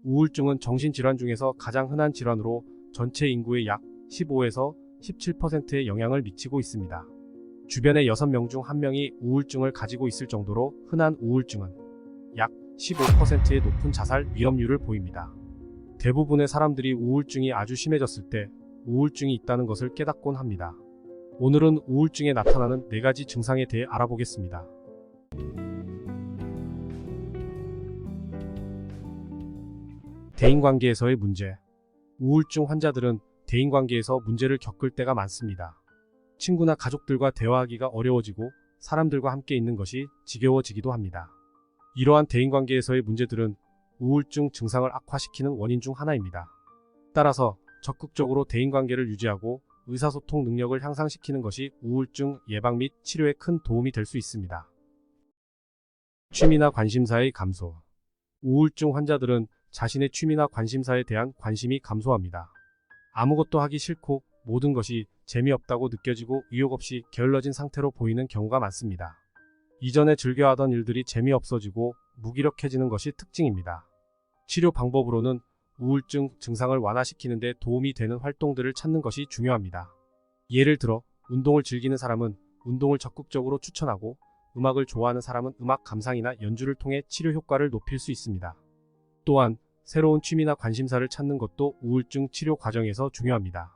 우울증은 정신질환 중에서 가장 흔한 질환으로 전체 인구의 약 15에서 17%에 영향을 미치고 있습니다. 주변의 6명 중 1명이 우울증을 가지고 있을 정도로 흔한 우울증은 약 15%의 높은 자살 위험률을 보입니다. 대부분의 사람들이 우울증이 아주 심해졌을 때 우울증이 있다는 것을 깨닫곤 합니다. 오늘은 우울증에 나타나는 4가지 증상에 대해 알아보겠습니다. 대인관계에서의 문제. 우울증 환자들은 대인관계에서 문제를 겪을 때가 많습니다. 친구나 가족들과 대화하기가 어려워지고 사람들과 함께 있는 것이 지겨워지기도 합니다. 이러한 대인관계에서의 문제들은 우울증 증상을 악화시키는 원인 중 하나입니다. 따라서 적극적으로 대인관계를 유지하고 의사소통 능력을 향상시키는 것이 우울증 예방 및 치료에 큰 도움이 될 수 있습니다. 취미나 관심사의 감소. 우울증 환자들은 자신의 취미나 관심사에 대한 관심이 감소합니다. 아무것도 하기 싫고 모든 것이 재미없다고 느껴지고 의욕 없이 게을러진 상태로 보이는 경우가 많습니다. 이전에 즐겨하던 일들이 재미없어지고 무기력해지는 것이 특징입니다. 치료 방법으로는 우울증 증상을 완화시키는 데 도움이 되는 활동들을 찾는 것이 중요합니다. 예를 들어 운동을 즐기는 사람은 운동을 적극적으로 추천하고 음악을 좋아하는 사람은 음악 감상이나 연주를 통해 치료 효과를 높일 수 있습니다. 또한 새로운 취미나 관심사를 찾는 것도 우울증 치료 과정에서 중요합니다.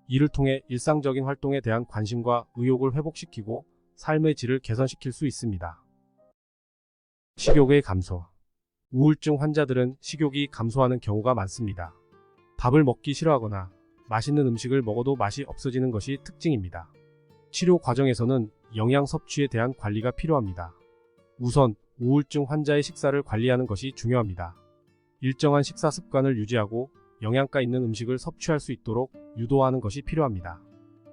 이를 통해 일상적인 활동에 대한 관심과 의욕을 회복시키고 삶의 질을 개선시킬 수 있습니다. 식욕의 감소. 우울증 환자들은 식욕이 감소하는 경우가 많습니다. 밥을 먹기 싫어하거나 맛있는 음식을 먹어도 맛이 없어지는 것이 특징입니다. 치료 과정에서는 영양 섭취에 대한 관리가 필요합니다. 우선 우울증 환자의 식사를 관리하는 것이 중요합니다. 일정한 식사 습관을 유지하고 영양가 있는 음식을 섭취할 수 있도록 유도하는 것이 필요합니다.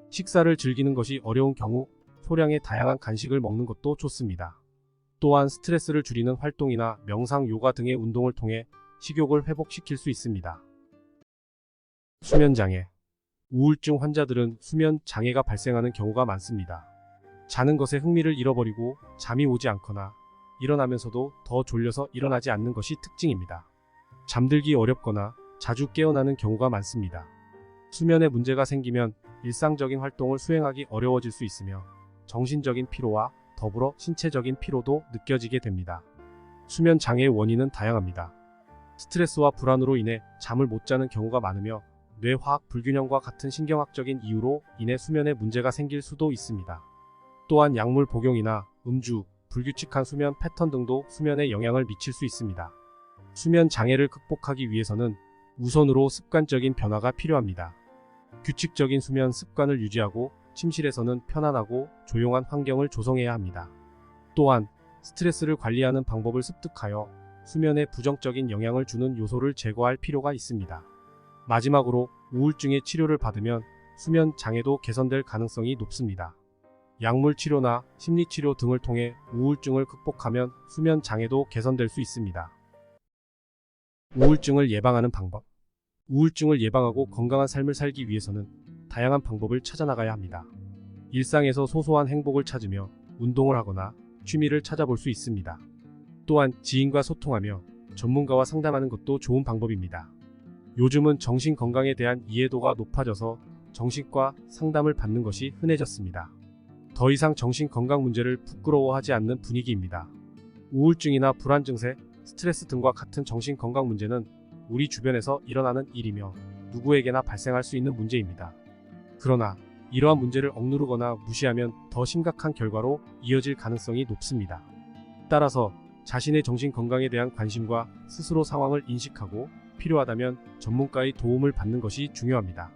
식사를 즐기는 것이 어려운 경우 소량의 다양한 간식을 먹는 것도 좋습니다. 또한 스트레스를 줄이는 활동이나 명상, 요가 등의 운동을 통해 식욕을 회복시킬 수 있습니다. 수면장애. 우울증 환자들은 수면 장애가 발생하는 경우가 많습니다. 자는 것에 흥미를 잃어버리고 잠이 오지 않거나 일어나면서도 더 졸려서 일어나지 않는 것이 특징입니다. 잠들기 어렵거나 자주 깨어나는 경우가 많습니다. 수면에 문제가 생기면 일상적인 활동을 수행하기 어려워질 수 있으며 정신적인 피로와 더불어 신체적인 피로도 느껴지게 됩니다. 수면 장애의 원인은 다양합니다. 스트레스와 불안으로 인해 잠을 못 자는 경우가 많으며 뇌화학 불균형과 같은 신경학적인 이유로 인해 수면에 문제가 생길 수도 있습니다. 또한 약물 복용이나 음주, 불규칙한 수면 패턴 등도 수면에 영향을 미칠 수 있습니다. 수면 장애를 극복하기 위해서는 우선으로 습관적인 변화가 필요합니다. 규칙적인 수면 습관을 유지하고 침실에서는 편안하고 조용한 환경을 조성해야 합니다. 또한 스트레스를 관리하는 방법을 습득하여 수면에 부정적인 영향을 주는 요소를 제거할 필요가 있습니다. 마지막으로 우울증의 치료를 받으면 수면 장애도 개선될 가능성이 높습니다. 약물 치료나 심리치료 등을 통해 우울증을 극복하면 수면 장애도 개선될 수 있습니다. 우울증을 예방하는 방법. 우울증을 예방하고 건강한 삶을 살기 위해서는 다양한 방법을 찾아나가야 합니다. 일상에서 소소한 행복을 찾으며 운동을 하거나 취미를 찾아볼 수 있습니다. 또한 지인과 소통하며 전문가와 상담하는 것도 좋은 방법입니다. 요즘은 정신건강에 대한 이해도가 높아져서 정신과 상담을 받는 것이 흔해졌습니다. 더 이상 정신건강 문제를 부끄러워하지 않는 분위기입니다. 우울증이나 불안 증세, 스트레스 등과 같은 정신건강 문제는 우리 주변에서 일어나는 일이며 누구에게나 발생할 수 있는 문제입니다. 그러나 이러한 문제를 억누르거나 무시하면 더 심각한 결과로 이어질 가능성이 높습니다. 따라서 자신의 정신건강에 대한 관심과 스스로 상황을 인식하고 필요하다면 전문가의 도움을 받는 것이 중요합니다.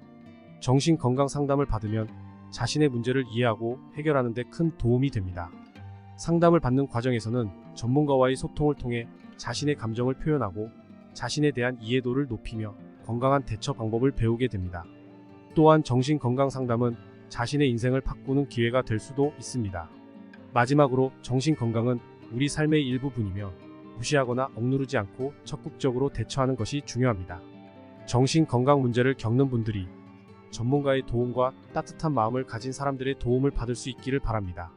정신건강 상담을 받으면 자신의 문제를 이해하고 해결하는 데 큰 도움이 됩니다. 상담을 받는 과정에서는 전문가와의 소통을 통해 자신의 감정을 표현하고 자신에 대한 이해도를 높이며 건강한 대처 방법을 배우게 됩니다. 또한 정신건강 상담은 자신의 인생을 바꾸는 기회가 될 수도 있습니다. 마지막으로 정신건강은 우리 삶의 일부분이며 무시하거나 억누르지 않고 적극적으로 대처하는 것이 중요합니다. 정신건강 문제를 겪는 분들이 전문가의 도움과 따뜻한 마음을 가진 사람들의 도움을 받을 수 있기를 바랍니다.